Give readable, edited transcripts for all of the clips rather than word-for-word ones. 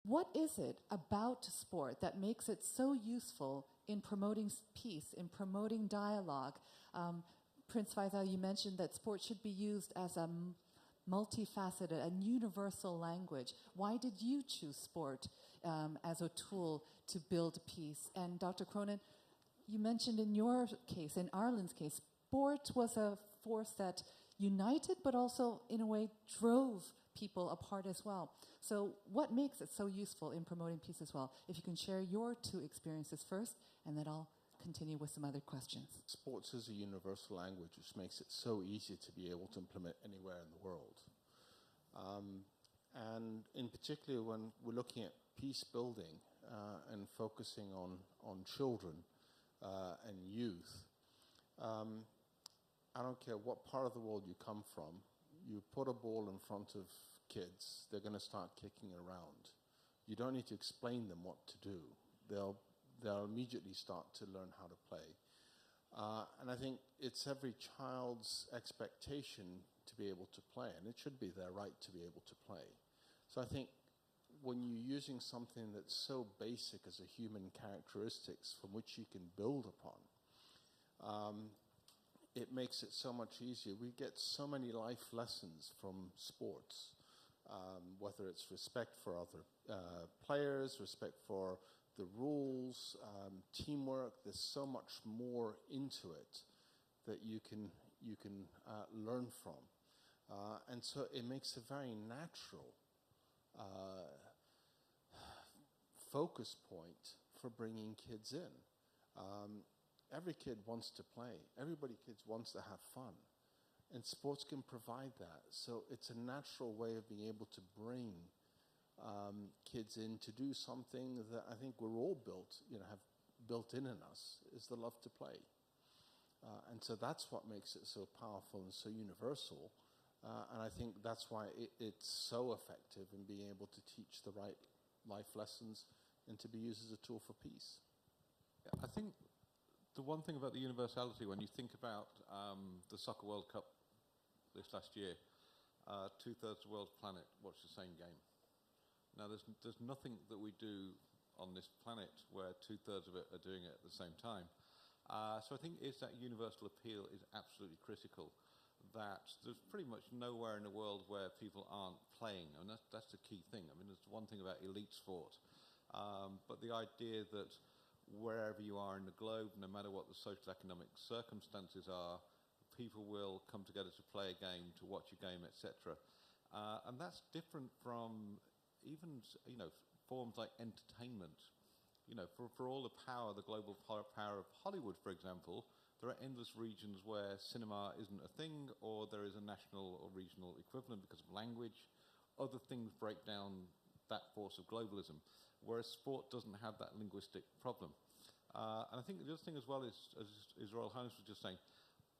What is it about sport that makes it so useful in promoting peace, in promoting dialogue? Prince Faisal, you mentioned that sport should be used as a multifaceted and universal language. Why did you choose sport as a tool to build peace? And Dr. Cronin, you mentioned in your case, in Arlen's case, sport was a force that united but also, in a way, drove people apart as well. So what makes it so useful in promoting peace as well? If you can share your two experiences first, and then I'll continue with some other questions. Sports is a universal language, which makes it so easy to be able to implement anywhere in the world. And in particular, when we're looking at peace building and focusing on children and youth, I don't care what part of the world you come from, you put a ball in front of kids, they're going to start kicking around. You don't need to explain them what to do. They'll immediately start to learn how to play. And I think it's every child's expectation to be able to play, and it should be their right to be able to play. So I think when you're using something that's so basic as a human characteristics from which you can build upon, it makes it so much easier. We get so many life lessons from sports, whether it's respect for other players, respect for the rules, teamwork. There's so much more into it that you can learn from, and so it makes a very natural focus point for bringing kids in. Every kid wants to play. Kids wants to have fun, and sports can provide that. So it's a natural way of being able to bring kids in to do something that I think we're all have built in us, is the love to play. And so that's what makes it so powerful and so universal. And I think that's why it's so effective in being able to teach the right life lessons and to be used as a tool for peace. Yeah, I think the one thing about the universality, when you think about the Soccer World Cup this last year, 2/3 of the world's planet watched the same game. Now, there's nothing that we do on this planet where 2/3 of it are doing it at the same time. So I think it's that universal appeal is absolutely critical, that there's pretty much nowhere in the world where people aren't playing. I mean, that's the key thing. I mean, there's one thing about elite sport, but the idea that wherever you are in the globe, no matter what the social economic circumstances are, people will come together to play a game, to watch a game, etc. And that's different from even, forms like entertainment. For all the power, the global power of Hollywood, for example, there are endless regions where cinema isn't a thing, or there is a national or regional equivalent because of language. Other things break down that force of globalism, whereas sport doesn't have that linguistic problem. And I think the other thing as well is, as His Royal Highness was just saying,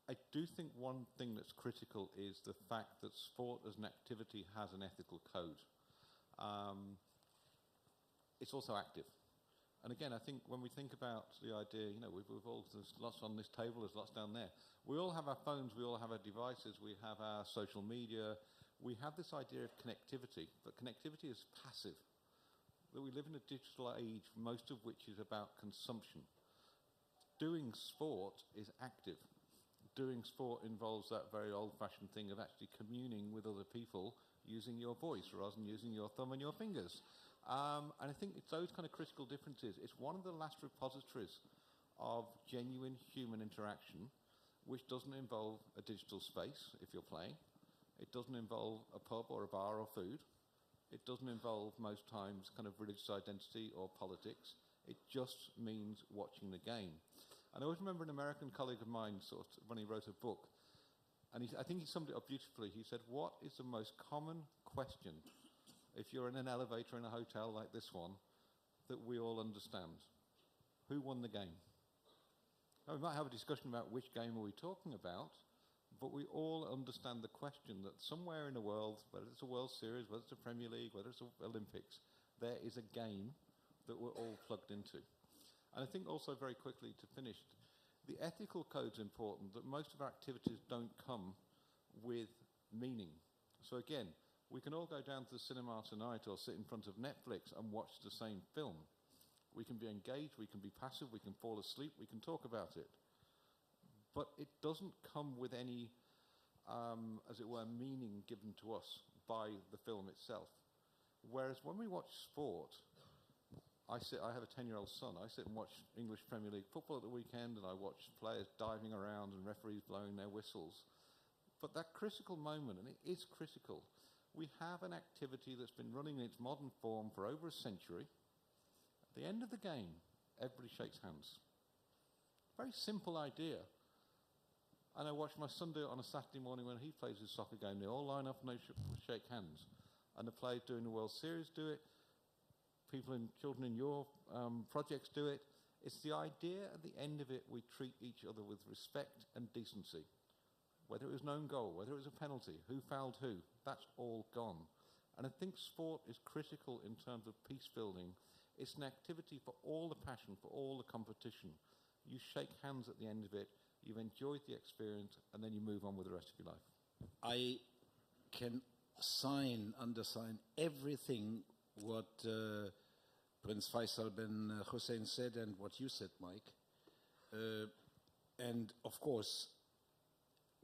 I do think one thing that's critical is the fact that sport as an activity has an ethical code. It's also active. And again, I think when we think about the idea, there's lots on this table, there's lots down there. We all have our phones, we all have our devices, we have our social media. We have this idea of connectivity, but connectivity is passive. That we live in a digital age, most of which is about consumption. Doing sport is active. Doing sport involves that very old-fashioned thing of actually communing with other people using your voice rather than using your thumb and your fingers. And I think it's those kind of critical differences. It's one of the last repositories of genuine human interaction, which doesn't involve a digital space if you're playing. It doesn't involve a pub or a bar or food. It doesn't involve, most times, kind of religious identity or politics. It just means watching the game. And I always remember an American colleague of mine, when he wrote a book, and I think he summed it up beautifully. He said, what is the most common question, if you're in an elevator in a hotel like this one, that we all understand? Who won the game? Now, we might have a discussion about which game are we talking about, but we all understand the question that somewhere in the world, whether it's a World Series, whether it's a Premier League, whether it's the Olympics, there is a game that we're all plugged into. And I think also, very quickly to finish, the ethical code's important, that most of our activities don't come with meaning. So again, We can all go down to the cinema tonight or sit in front of Netflix and watch the same film. We can be engaged, we can be passive, we can fall asleep, we can talk about it. But it doesn't come with any, as it were, meaning given to us by the film itself. Whereas when we watch sport, I have a 10-year-old son. I sit and watch English Premier League football at the weekend, and I watch players diving around and referees blowing their whistles. But that critical moment, and it is critical, we have an activity that's been running in its modern form for over a century. At the end of the game, everybody shakes hands. Very simple idea. And I watch my son do it on a Saturday morning when he plays his soccer game. They all line up and they shake hands. And the players doing the World Series do it. Children in your projects do it. It's the idea at the end of it we treat each other with respect and decency. Whether it was an own goal, whether it was a penalty, who fouled who, that's all gone. And I think sport is critical in terms of peace building. It's an activity for all the passion, for all the competition. You shake hands at the end of it, you've enjoyed the experience, and then you move on with the rest of your life. I can undersign everything what Prince Faisal bin Hussein said and what you said, Mike. And of course,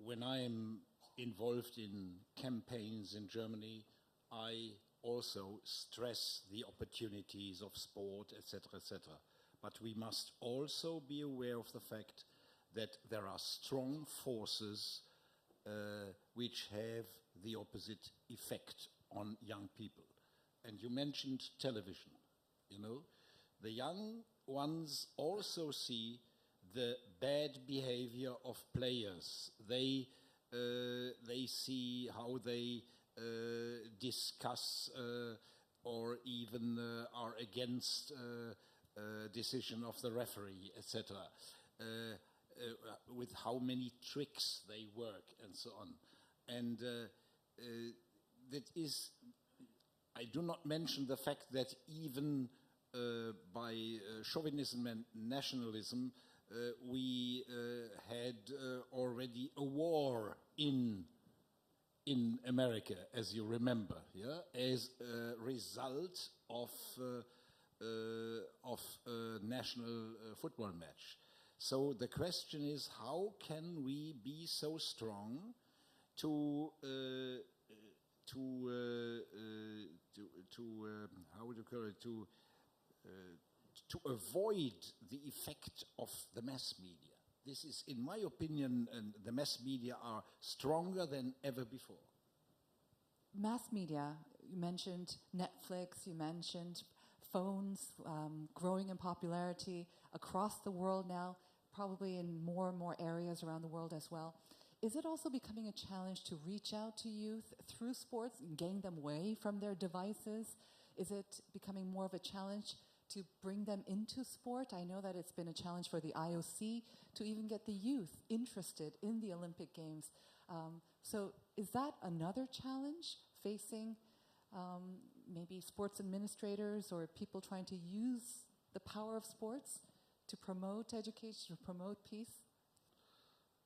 when I'm involved in campaigns in Germany, I also stress the opportunities of sport, etc., etc. But we must also be aware of the fact that there are strong forces which have the opposite effect on young people. And you mentioned television, you know. The young ones also see the bad behavior of players. They see how they discuss or even are against decision of the referee, etc. With how many tricks they work and so on. And that is, I do not mention the fact that even by chauvinism and nationalism, we had already a war in America, as you remember, yeah, as a result of a national football match. So the question is, how can we be so strong to how would you call it, to avoid the effect of the mass media? This is, in my opinion, and the mass media are stronger than ever before. Mass media, you mentioned Netflix, you mentioned phones growing in popularity across the world now, probably in more and more areas around the world as well. Is it also becoming a challenge to reach out to youth through sports and gain them away from their devices? Is it becoming more of a challenge to bring them into sport? I know that it's been a challenge for the IOC to even get the youth interested in the Olympic Games. So is that another challenge facing maybe sports administrators or people trying to use the power of sports to promote education, to promote peace?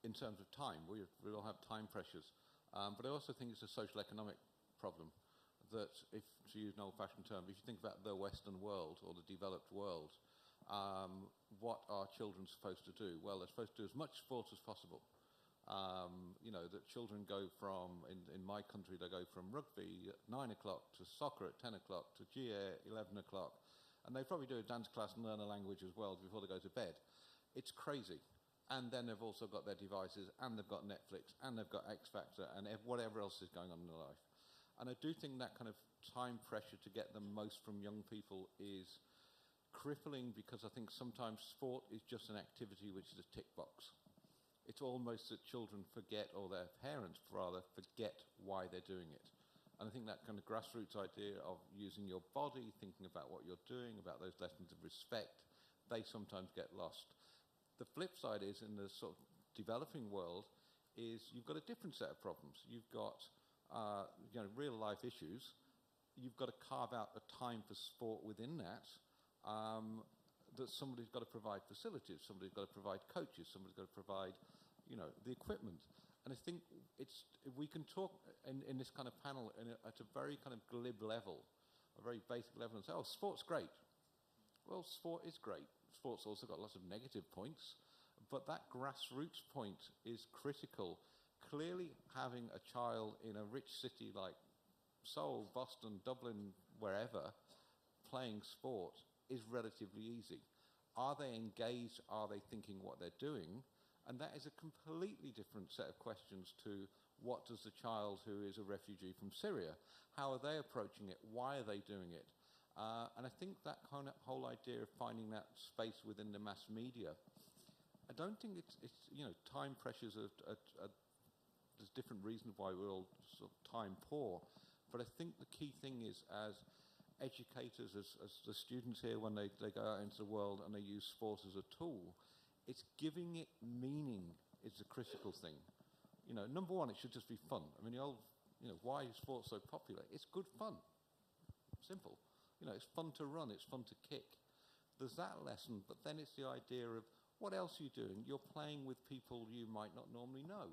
In terms of time, we all have time pressures. But I also think it's a social economic problem that, if to use an old-fashioned term, if you think about the Western world or the developed world, what are children supposed to do? Well, they're supposed to do as much sport as possible. You know, that children go from, in my country, they go from rugby at 9 o'clock to soccer at 10 o'clock to GA at 11 o'clock. And they probably do a dance class and learn a language as well before they go to bed. It's crazy. And then they've also got their devices, and they've got Netflix, and they've got X Factor, and whatever else is going on in their life. And I do think that kind of time pressure to get the most from young people is crippling, because I think sometimes sport is just an activity which is a tick box. It's almost that children forget, or their parents rather, forget why they're doing it. And I think that kind of grassroots idea of using your body, thinking about what you're doing, about those lessons of respect, they sometimes get lost. The flip side is, in the sort of developing world, is you've got a different set of problems. You've got real life issues. You've got to carve out a time for sport within that. That somebody's got to provide facilities, somebody's got to provide coaches, somebody's got to provide, the equipment. And I think if we can talk in this kind of panel at a very kind of glib level, a very basic level, and say, oh, sport's great. Well, sport is great. Sport's also got lots of negative points, but that grassroots point is critical. Clearly, having a child in a rich city like Seoul, Boston, Dublin, wherever, playing sport is relatively easy. Are they engaged? Are they thinking what they're doing? And that is a completely different set of questions to what does the child who is a refugee from Syria, how are they approaching it? Why are they doing it? And I think that kind of whole idea of finding that space within the mass media, I don't think it's time pressures there's different reasons why we're all sort of time poor, but I think the key thing is, as educators, as the students here, when they go out into the world and they use sport as a tool, it's giving it meaning is the critical thing. Number one, it should just be fun. I mean, why is sport so popular? It's good fun. Simple. It's fun to run, it's fun to kick. There's that lesson, but then it's the idea of what else are you doing? You're playing with people you might not normally know,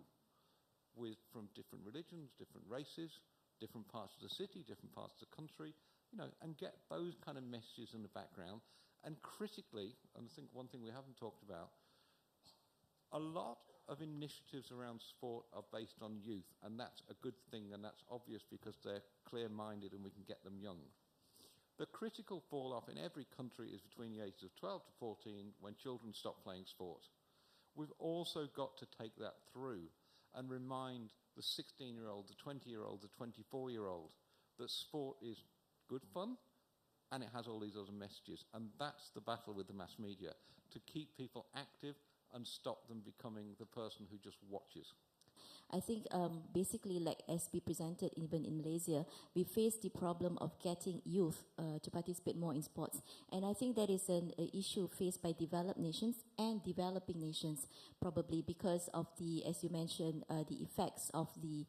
from different religions, different races, different parts of the city, different parts of the country, and get those kind of messages in the background. And critically, and I think one thing we haven't talked about, a lot of initiatives around sport are based on youth, and that's a good thing, and that's obvious because they're clear-minded and we can get them young. The critical fall-off in every country is between the ages of 12 to 14 when children stop playing sport. We've also got to take that through and remind the 16-year-old, the 20-year-old, the 24-year-old that sport is good fun and it has all these other messages. And that's the battle with the mass media, to keep people active and stop them becoming the person who just watches. I think basically, like as we presented even in Malaysia, we face the problem of getting youth to participate more in sports. And I think that is an issue faced by developed nations and developing nations, probably because of as you mentioned, the effects of the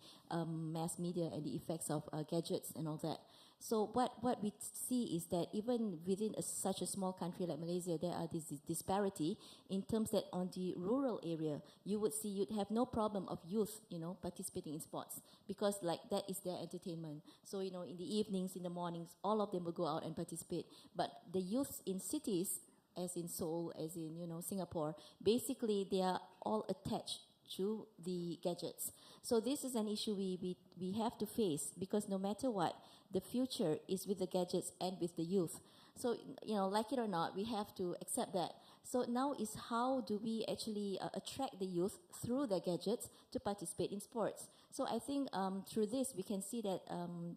mass media and the effects of gadgets and all that. So what we see is that even within such a small country like Malaysia, there are this disparity in terms that on the rural area, you'd have no problem of youth, participating in sports, because like that is their entertainment. So, in the evenings, in the mornings, all of them will go out and participate. But the youth in cities, as in Seoul, as in, Singapore, basically they are all attached to the gadgets. So this is an issue we have to face, because no matter what, the future is with the gadgets and with the youth. So, like it or not, we have to accept that. So now is how do we actually attract the youth through their gadgets to participate in sports. So I think through this, we can see that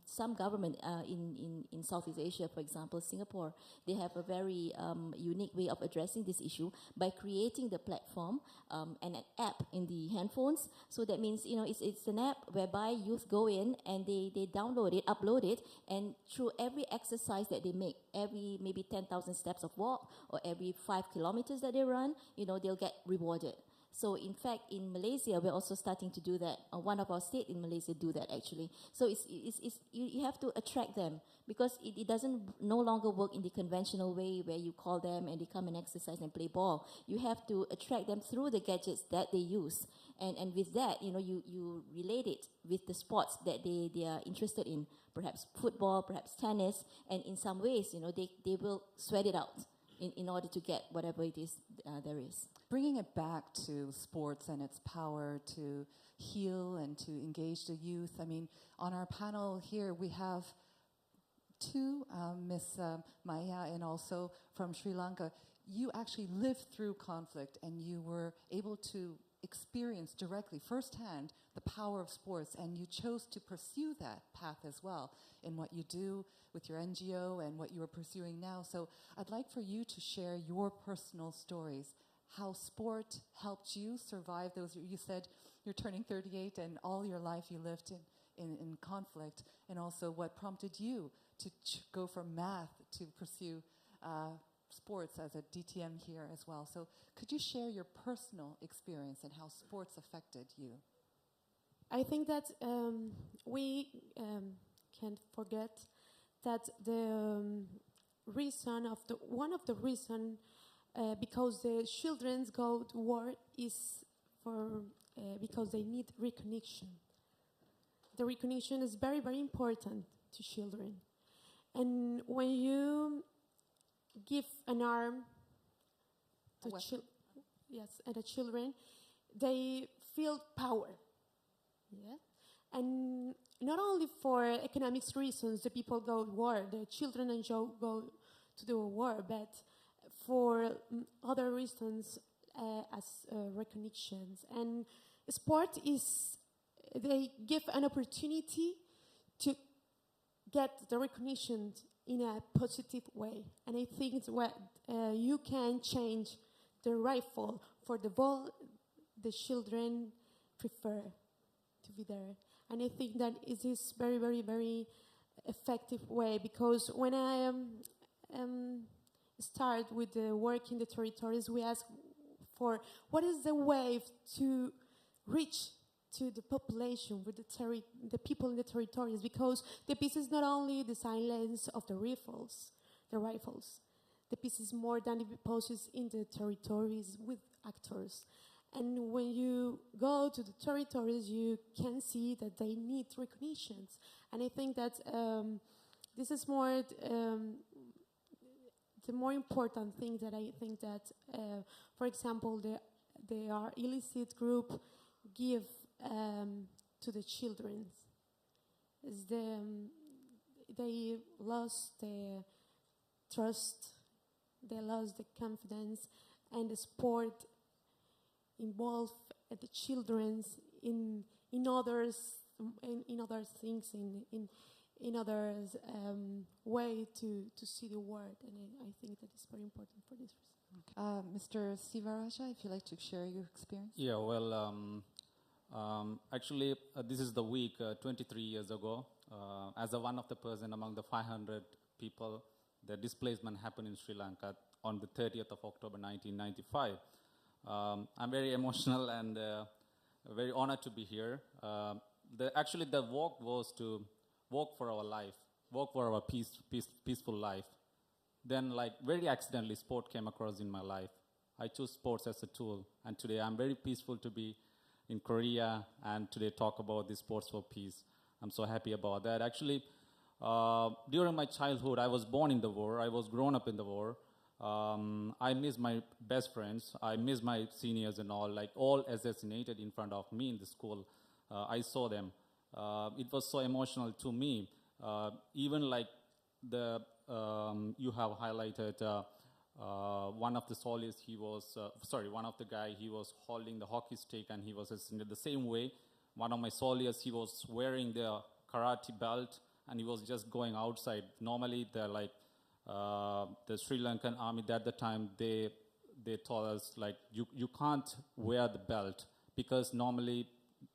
some government in Southeast Asia, for example, Singapore, they have a very unique way of addressing this issue by creating the platform and an app in the handphones. So that means, it's an app whereby youth go in and they download it, upload it, and through every exercise that they make, every maybe 10,000 steps of walk or every 5 kilometers that they run, they'll get rewarded. So in fact, in Malaysia, we're also starting to do that. One of our states in Malaysia do that actually. So you have to attract them, because it doesn't no longer work in the conventional way where you call them and they come and exercise and play ball. You have to attract them through the gadgets that they use. And with that, you relate it with the sports that they are interested in, perhaps football, perhaps tennis, and in some ways, they will sweat it out in order to get whatever it is there is. Bringing it back to sports and its power to heal and to engage the youth. I mean, on our panel here, we have two, Miss Maya and also from Sri Lanka. You actually lived through conflict and you were able to experience directly, firsthand, the power of sports, and you chose to pursue that path as well in what you do with your NGO and what you are pursuing now. So I'd like for you to share your personal stories, how sport helped you survive those. You said you're turning 38 and all your life you lived in conflict, and also what prompted you to go from math to pursue sports as a DTM here as well. So could you share your personal experience and how sports affected you? I think that we can't forget that the reason of one of the reason because the children go to war is because they need recognition. The recognition is very, very important to children. And when you give an arm to the children, they feel power. Yeah? And not only for economics reasons, the people go to war, the children go to the war, but for other reasons as recognitions. And sport they give an opportunity to get the recognition in a positive way. And I think it's what you can change the rifle for the ball the children prefer to be there. And I think that it is very, very, very effective way, because when I start with the work in the territories, we ask for what is the way to reach to the population, with the people in the territories, because the peace is not only the silence of the rifles. The peace is more than it poses in the territories with actors. And when you go to the territories, you can see that they need recognitions. And I think that this is more the more important thing that I think that, for example, the illicit group give to the children. Is they lost the trust, they lost the confidence, and the sport involve the children in other things, in other way to see the world, and I think that is very important for this reason. Mr. Sivaraja, if you'd like to share your experience. Yeah, well, actually, this is the week 23 years ago. As one of the person among the 500 people, the displacement happened in Sri Lanka on the 30th of October 1995. I'm very emotional and very honored to be here. Actually, the walk was to walk for our life, walk for our peaceful life. Then, like, very accidentally, sport came across in my life. I chose sports as a tool, and today I'm very peaceful to be in Korea and today talk about the sports for peace. I'm so happy about that. Actually, during my childhood, I was born in the war. I was grown up in the war. I miss my best friends. I miss my seniors and all assassinated in front of me in the school. I saw them. It was so emotional to me. Even like you have highlighted one of the soldiers, one of the guy, he was holding the hockey stick and he was assassinated the same way. One of my soldiers, he was wearing the karate belt and he was just going outside. Normally, the Sri Lankan army at the time, they told us, like, you can't wear the belt because normally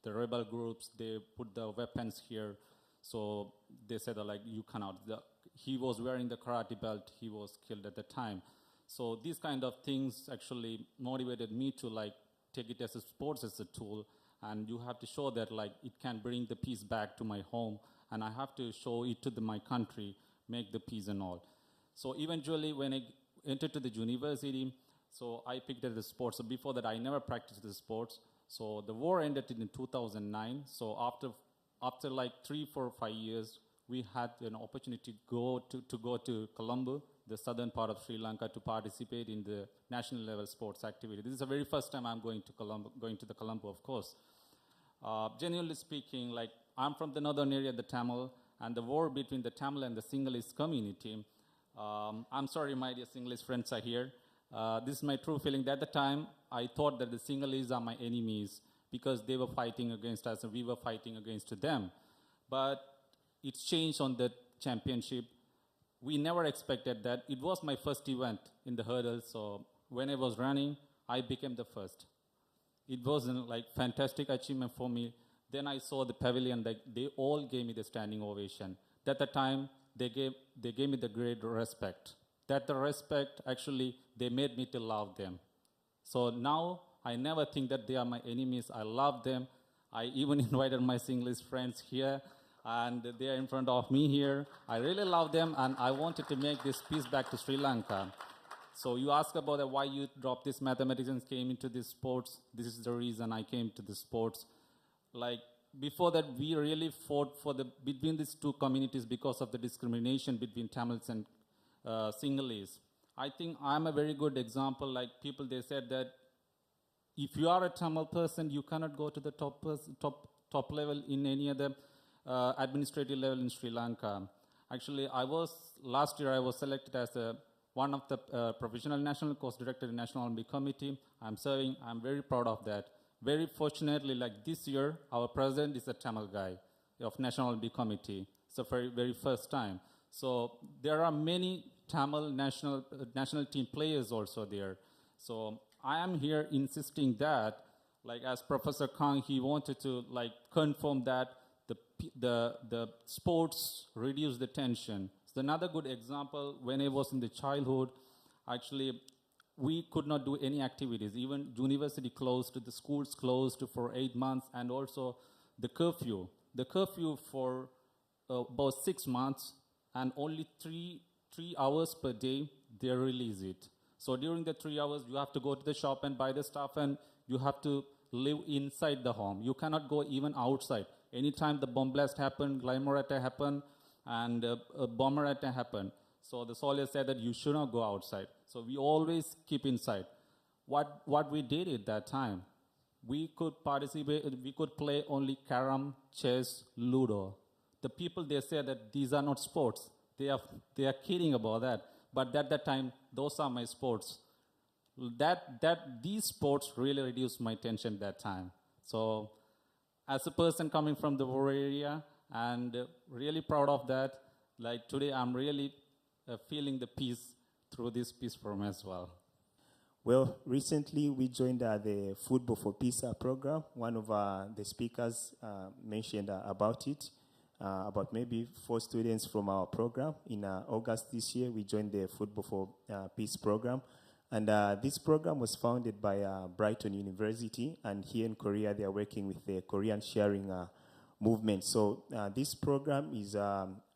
the rebel groups, they put the weapons here. So they said, like, you cannot. He was wearing the karate belt. He was killed at the time. So these kind of things actually motivated me to, like, take it as a sports as a tool. And you have to show that, like, it can bring the peace back to my home. And I have to show it to my country, make the peace and all. So eventually, when I entered to the university, so I picked up the sports. So before that, I never practiced the sports. So the war ended in 2009. So after like 3, 4, 5 years, we had an opportunity to go to Colombo, the southern part of Sri Lanka, to participate in the national level sports activity. This is the very first time I'm going to the Colombo, of course. Genuinely speaking, like, I'm from the northern area, the Tamil, and the war between the Tamil and the Sinhalese community. I'm sorry, my dear Sinhalese friends are here. This is my true feeling. At the time, I thought that the Sinhalese are my enemies because they were fighting against us and we were fighting against them. But it's changed on the championship. We never expected that. It was my first event in the hurdles, so when I was running, I became the first. It was a fantastic achievement for me. Then I saw the pavilion, they all gave me the standing ovation. At the time, they gave me the great respect. That the respect, actually, they made me to love them. So now, I never think that they are my enemies. I love them. I even invited my Sinhalese friends here, and they are in front of me here. I really love them, and I wanted to make this peace back to Sri Lanka. So you ask about why you dropped this mathematics and came into this sports. This is the reason I came to the sports. Like before that, we really fought for between these two communities because of the discrimination between Tamils and Sinhalese. I think I'm a very good example. Like people, they said that if you are a Tamil person, you cannot go to the top level in any other administrative level in Sri Lanka. Actually, last year I was selected as one of the provisional national course director in National Olympic Committee. I'm serving. I'm very proud of that. Very fortunately, like this year, our president is a Tamil guy of National Olympic Committee. It's the very, very first time. So there are many Tamil national team players also there. So I am here insisting that, like as Professor Kang, he wanted to like confirm that the sports reduce the tension. So another good example, when I was in the childhood, actually we could not do any activities. Even university closed, the schools closed for 8 months, and also the curfew. The curfew for about 6 months, and only three hours per day, they release it. So during the 3 hours, you have to go to the shop and buy the stuff, and you have to live inside the home. You cannot go even outside. Anytime the bomb blast happened, Glamour attack happened, and a bomber attack happened. So the soldiers said that you should not go outside. So we always keep inside. What we did at that time, we could participate, we could play only carom, chess, ludo. The people, they say that these are not sports. They are kidding about that. But at that time, those are my sports. These sports really reduced my tension that time. So as a person coming from the rural area, and really proud of that, like today I'm really feeling the peace through this peace forum as well. Well, recently we joined the Football for Peace program. One of the speakers mentioned about it, about maybe 4 students from our program. In August this year, we joined the Football for Peace program. And this program was founded by Brighton University, and here in Korea, they are working with the Korean Sharing movement. So this program is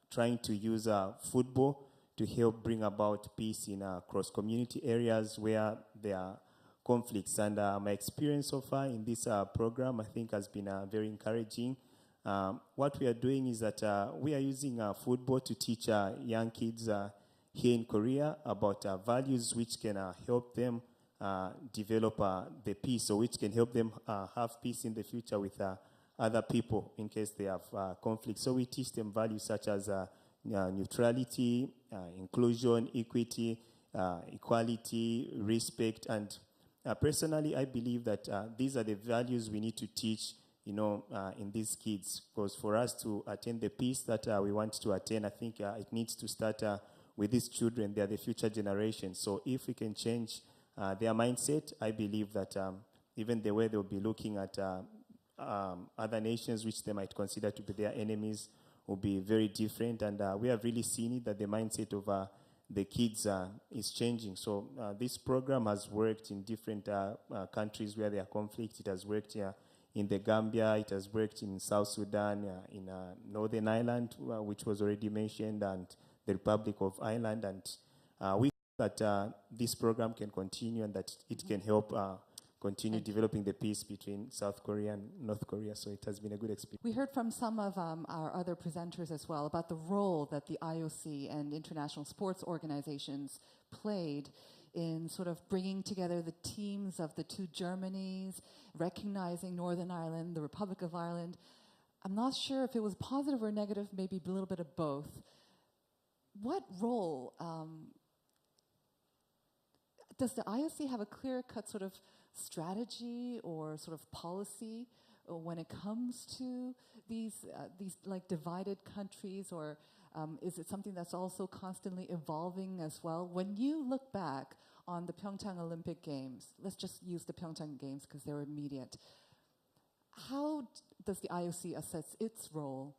trying to use football to help bring about peace in cross-community areas where there are conflicts. And my experience so far in this program, I think, has been very encouraging. What we are doing is that we are using football to teach young kids here in Korea about values which can help them develop the peace, or which can help them have peace in the future with other people in case they have conflict. So we teach them values such as neutrality, inclusion, equity, equality, respect, and personally I believe that these are the values we need to teach in these kids, because for us to attain the peace that we want to attain, I think it needs to start with these children. They are the future generation. So if we can change their mindset, I believe that even the way they'll be looking at other nations which they might consider to be their enemies will be very different. And we have really seen it, that the mindset of the kids is changing. So this program has worked in different countries where there are conflict. It has worked here in the Gambia, it has worked in South Sudan, in Northern Ireland, which was already mentioned, and the Republic of Ireland. And we hope that this program can continue, and that it can help continue developing the peace between South Korea and North Korea. So it has been a good experience. We heard from some of our other presenters as well about the role that the IOC and international sports organizations played in sort of bringing together the teams of the 2 Germanys, recognizing Northern Ireland, the Republic of Ireland. I'm not sure if it was positive or negative, maybe a little bit of both. What role does the IOC have a clear-cut sort of strategy or sort of policy when it comes to these like divided countries, or is it something that's also constantly evolving as well? When you look back on the Pyeongchang Olympic Games, let's just use the Pyeongchang Games because they're immediate. How does the IOC assess its role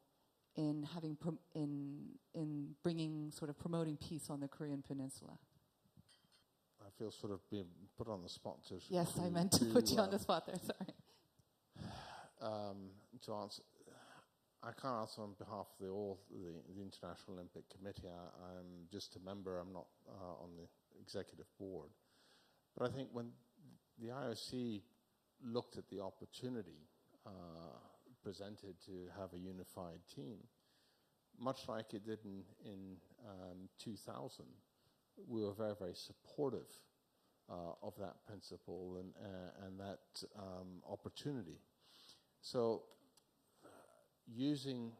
in having in bringing sort of promoting peace on the Korean Peninsula? I feel sort of being put on the spot. Yes, I meant to put you on the spot there. Sorry. To answer, I can't answer on behalf of the International Olympic Committee. I'm just a member. I'm not on the executive board. But I think when the IOC looked at the opportunity presented to have a unified team, much like it did in 2000, we were very, very supportive of that principle and that opportunity. So using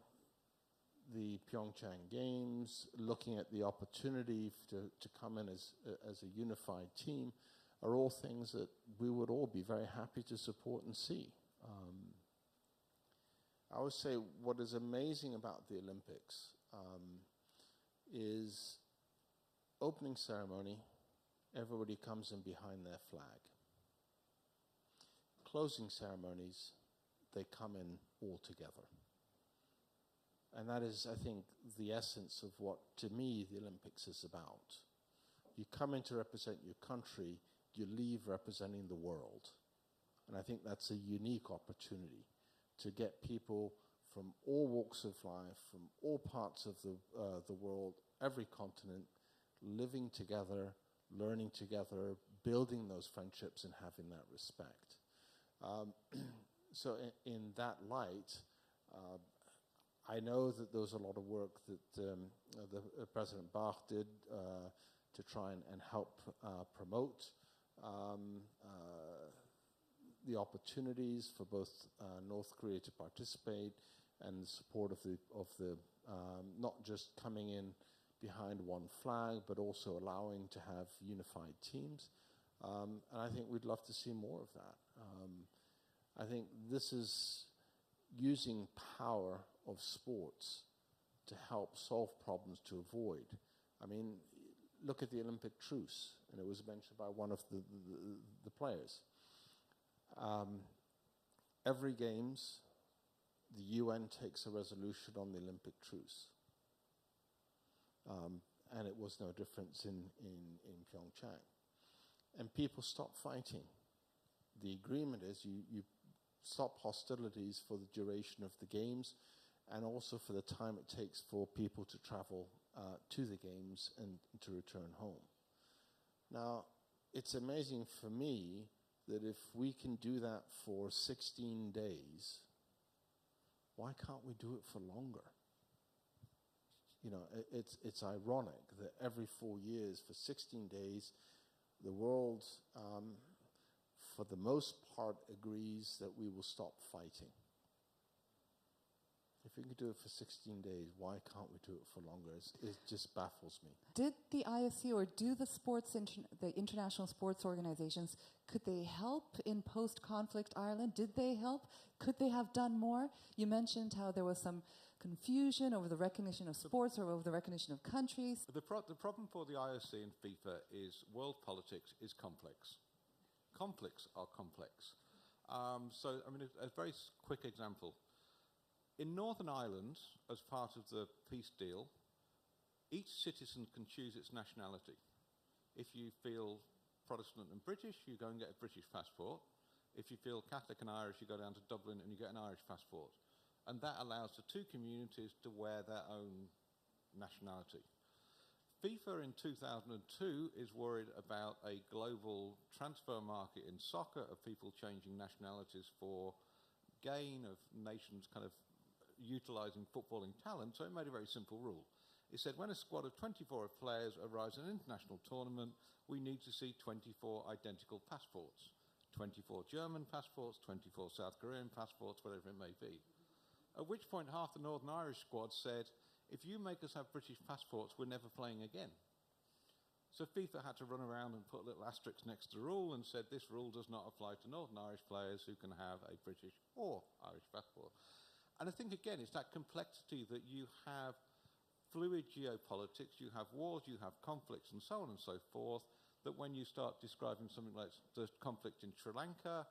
the Pyeongchang Games, looking at the opportunity to come in as a unified team, are all things that we would all be very happy to support and see. I would say what is amazing about the Olympics is opening ceremony, everybody comes in behind their flag. Closing ceremonies, they come in all together. And that is, I think, the essence of what, to me, the Olympics is about. You come in to represent your country, you leave representing the world. And I think that's a unique opportunity to get people from all walks of life, from all parts of the world, every continent, living together, learning together, building those friendships and having that respect. So in that light, I know that there was a lot of work that President Bach did to try and help promote the opportunities for both North Korea to participate and the support of the not just coming in behind one flag, but also allowing to have unified teams. And I think we'd love to see more of that. I think this is using power of sports to help solve problems to avoid. I mean, look at the Olympic truce, and it was mentioned by one of the players. Every Games, the UN takes a resolution on the Olympic truce. And it was no difference in Pyeongchang. And people stop fighting. The agreement is you stop hostilities for the duration of the Games and also for the time it takes for people to travel to the Games and to return home. Now, it's amazing for me that if we can do that for 16 days, why can't we do it for longer? You know, it's ironic that every 4 years, for 16 days, the world, for the most part, agrees that we will stop fighting. If we can do it for 16 days, why can't we do it for longer? It just baffles me. Did the IOC or do the the international sports organizations, could they help in post-conflict Ireland? Did they help? Could they have done more? You mentioned how there was some confusion over the recognition of sports or over the recognition of countries. The problem for the IOC and FIFA is world politics is complex. Conflicts are complex. So, I mean, a very quick example. In Northern Ireland, as part of the peace deal, each citizen can choose its nationality. If you feel Protestant and British, you go and get a British passport. If you feel Catholic and Irish, you go down to Dublin and you get an Irish passport. And that allows the two communities to wear their own nationality. FIFA in 2002 is worried about a global transfer market in soccer of people changing nationalities for gain of nations kind of utilising footballing talent, so it made a very simple rule. It said when a squad of 24 players arrives at an international tournament, we need to see 24 identical passports. 24 German passports, 24 South Korean passports, whatever it may be. At which point half the Northern Irish squad said, if you make us have British passports, we're never playing again. So FIFA had to run around and put a little asterisk next to the rule and said this rule does not apply to Northern Irish players who can have a British or Irish passport. And I think, again, it's that complexity that you have fluid geopolitics, you have wars, you have conflicts, and so on and so forth, that when you start describing something like the conflict in Sri Lanka,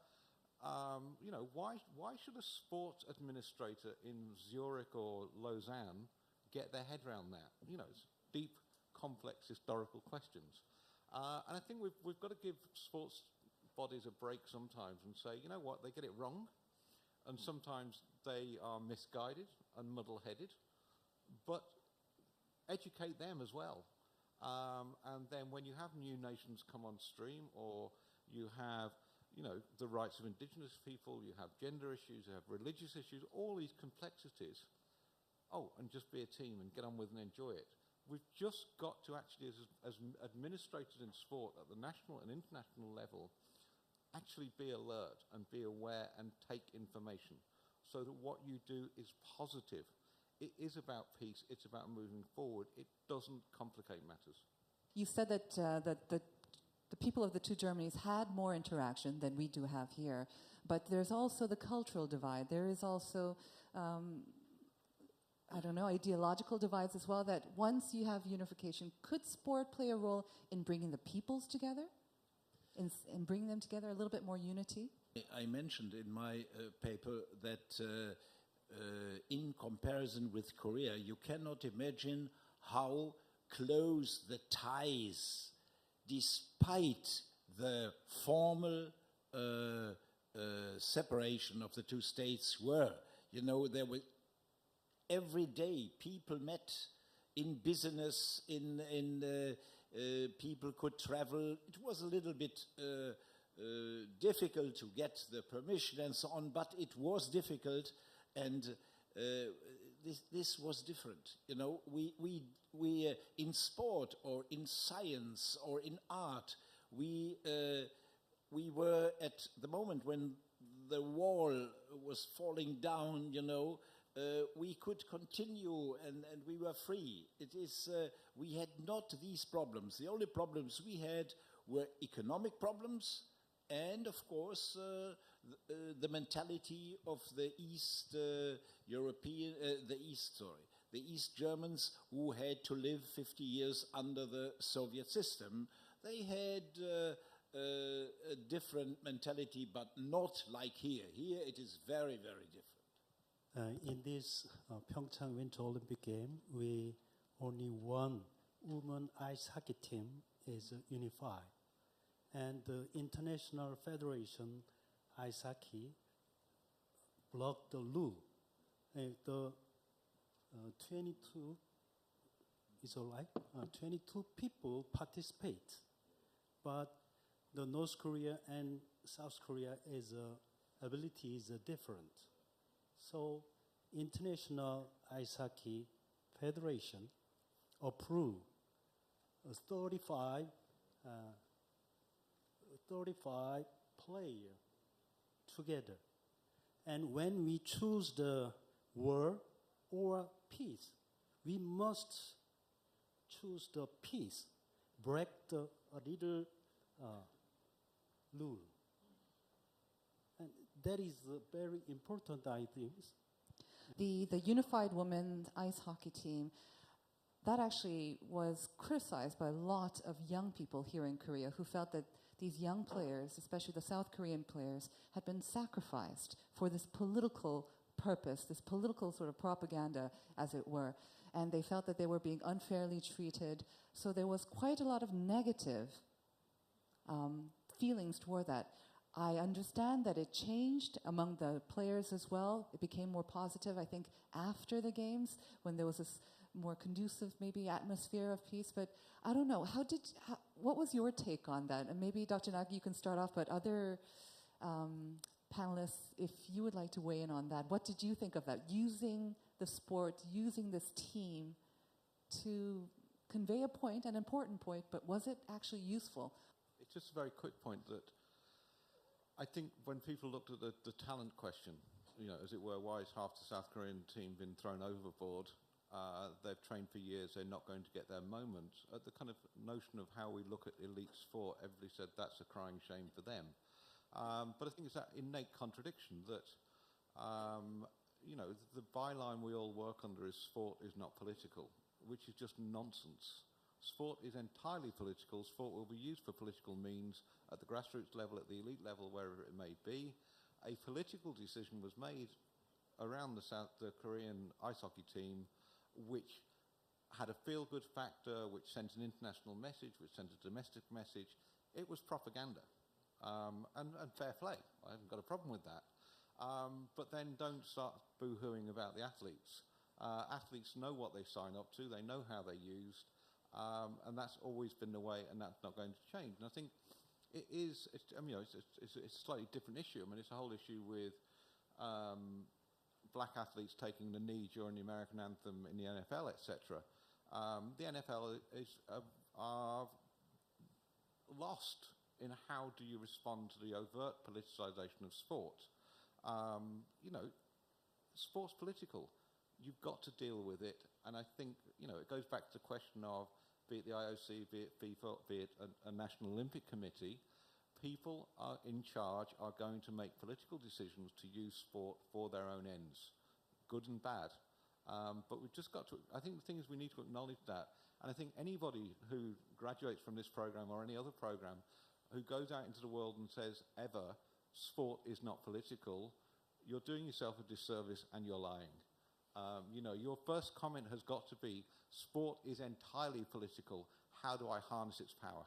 you know, why should a sports administrator in Zurich or Lausanne get their head around that? You know, it's deep, complex historical questions. And I think we've got to give sports bodies a break sometimes and say, you know what, they get it wrong. And sometimes they are misguided and muddle-headed, but educate them as well. And then when you have new nations come on stream, or you have, the rights of indigenous people, you have gender issues, you have religious issues, all these complexities. Oh, and just be a team and get on with and enjoy it. We've just got to actually, as administrators in sport at the national and international level, actually be alert and be aware and take information so that what you do is positive. It is about peace. It's about moving forward. It doesn't complicate matters. You said that the people of the two Germanys had more interaction than we do have here, but there's also the cultural divide. There is also, ideological divides as well, that once you have unification, could sport play a role in bringing the peoples together, in bringing them together, a little bit more unity? I mentioned in my paper that in comparison with Korea, you cannot imagine how close the ties, despite the formal separation of the two states, were. There were every day people met in business, people could travel. It was a little bit difficult to get the permission and so on, but it was difficult, and this was different. We in sport or in science or in art, we were at the moment when the wall was falling down, we could continue and we were free. We had not these problems. The only problems we had were economic problems and, of course, the mentality of the East East Germans who had to live 50 years under the Soviet system. They had a different mentality, but not like here. Here it is very, very different. In this Pyeongchang Winter Olympic game, only one women ice hockey team is unified. And the International Federation Ice Hockey blocked the rule. The 22 is all right. 22 people participate, but the North Korea and South Korea ability is different. So, International Ice Hockey Federation approved 35 players together. And when we choose the war or peace, we must choose the peace, break a little rule. And that is very important, I think. The unified women's ice hockey team, that actually was criticized by a lot of young people here in Korea who felt that these young players, especially the South Korean players, had been sacrificed for this political purpose, this political sort of propaganda, as it were. And they felt that they were being unfairly treated. So there was quite a lot of negative feelings toward that. I understand that it changed among the players as well. It became more positive, I think, after the games, when there was this more conducive, maybe, atmosphere of peace. But I don't know. What was your take on that? And maybe, Dr. Nagi, you can start off, but other panelists, if you would like to weigh in on that, what did you think of that? Using the sport, using this team to convey a point, an important point, but was it actually useful? It's just a very quick point that I think when people looked at the talent question, as it were, why has half the South Korean team been thrown overboard? They've trained for years, they're not going to get their moment. At the kind of notion of how we look at elite sport, everybody said that's a crying shame for them. But I think it's that innate contradiction that, the byline we all work under is sport is not political, which is just nonsense. Sport is entirely political. Sport will be used for political means at the grassroots level, at the elite level, wherever it may be. A political decision was made around the Korean ice hockey team, which had a feel-good factor, which sent an international message, which sent a domestic message. It was propaganda. And fair play. I haven't got a problem with that. But then don't start boo-hooing about the athletes. Athletes know what they sign up to. They know how they're used. And that's always been the way, and that's not going to change. And I think it is, it's a slightly different issue. I mean, it's a whole issue with black athletes taking the knee during the American anthem in the NFL, etc. The NFL are lost in how do you respond to the overt politicization of sport. Sport's political. You've got to deal with it, and I think it goes back to the question of, be it the IOC, be it FIFA, be it a National Olympic Committee, people are in charge are going to make political decisions to use sport for their own ends, good and bad. But we've just got to, I think the thing is we need to acknowledge that. And I think anybody who graduates from this program or any other program who goes out into the world and says ever, sport is not political, you're doing yourself a disservice and you're lying. Your first comment has got to be, sport is entirely political. How do I harness its power?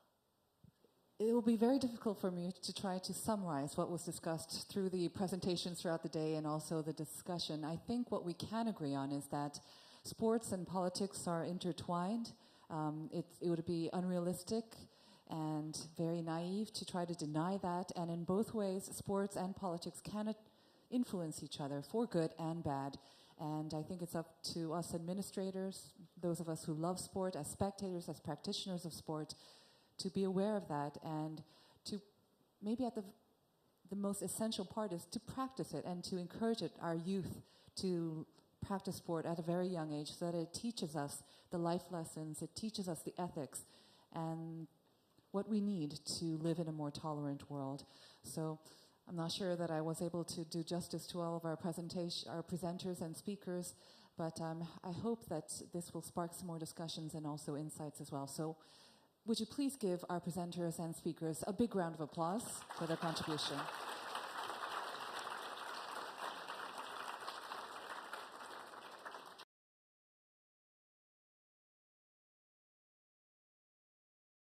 It will be very difficult for me to try to summarize what was discussed through the presentations throughout the day and also the discussion. I think what we can agree on is that sports and politics are intertwined. It would be unrealistic and very naive to try to deny that. And in both ways, sports and politics can influence each other for good and bad. And I think it's up to us administrators, those of us who love sport, as spectators, as practitioners of sport, to be aware of that, and to maybe at the most essential part is to practice it and to encourage our youth to practice sport at a very young age so that it teaches us the life lessons, it teaches us the ethics and what we need to live in a more tolerant world. So I'm not sure that I was able to do justice to all of our presenters and speakers, but I hope that this will spark some more discussions and also insights as well. So would you please give our presenters and speakers a big round of applause for their contribution?